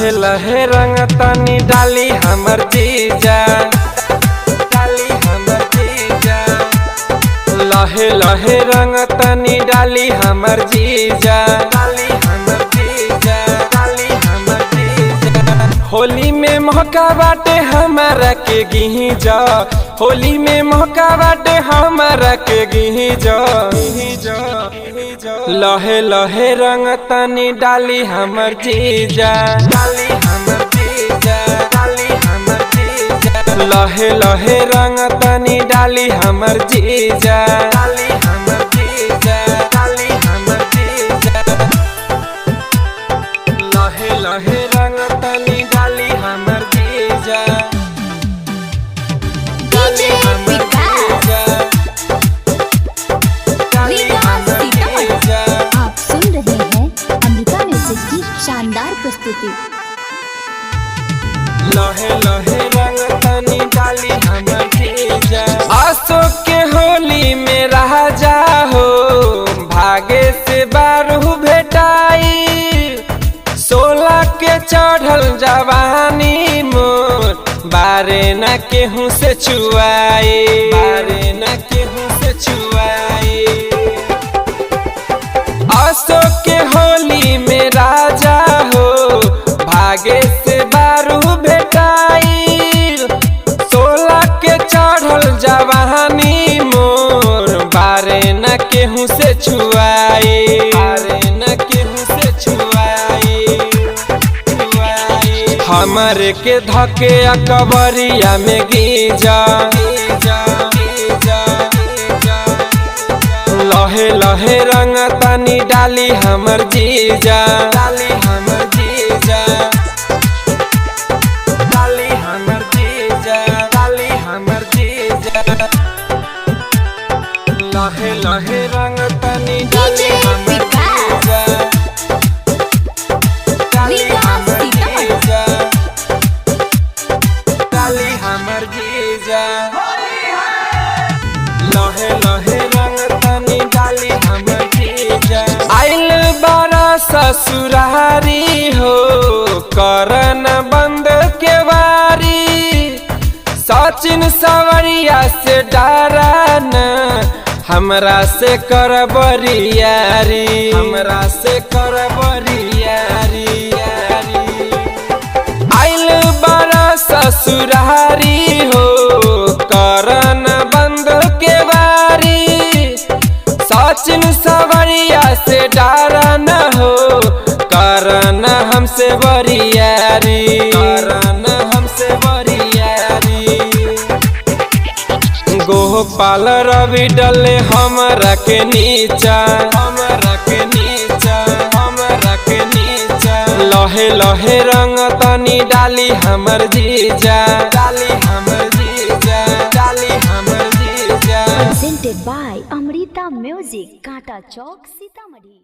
लहे लहे रंग तनी डाली हमर जीजा, डाली हमर जीजा। लहे लहे रंग तनी डाली हमर जीजा, डाली हमर जीजा, डाली हमर जीजा। होली में मौका बाटे हमारा के गीजा, होली में मौका बाटे हमारा के गीजा। लहे लहे रंग तनी डाली हमर जीजा, डाली हमर जीजा, डाली हमर जीजा। लहे लहे रंग तनी डाली हमर जीजा, डाली हमर जीजा, डाली हमर जीजा। लहे लहे रंग तनी डाली हमर जीजा, डाली हमर जीजा, डाली हमर जीजा। आप सुन रहे हैं अमृता म्यूजिक की शानदार प्रस्तुति। लहे लहे रंग तनी डाली हमर जीजा। अशोक के होली में राजा हो भागे से बारू भेटाई, 16 के चढ़ल जवानी मोर बारे न केहू से छुआई, बारे न केहू से छुआई। अशोक के होली में राजा हो भागे से बारू भेटाई, 16 के चढ़ल जवानी मोर बारे न केहू से छुआई, बारे न केहू से छुआई। हमरे के धके अकबरिया में गीजा, लहे लहे रंग तनी डाली हमर जीजा, डाली हमर जीजा, डाली हमर जीजा, डाली हमर जीजा। लहे लहे रंग तनी डाली हमर जीजा, डाली हमर जीजा, डाली हमर जीजा। लहे लहे रंग तनी डाली हमर जीजा। आइल बारा ससुरारी हो करन बंद के वारी, सचिन सवरिया से डरन हमरा से कर बरियारी, हमरा से कर बरियारी। आइल बारा ससुरारी हो करन बंद के वारी, सचिन सवरिया से डरन हो करन हमसे बरियारी, करन हमसे बरियारी। गोपाल रवि डले हमरा के नीचा, हमरा के नीचा, हमरा के नीचा। लहे लहे रंग तनी डाली हमर जीजा, डाली हमर जीजा, डाली हमर जीजा। Presented by Amrita Music, कांटा चौक, सीतामढ़ी।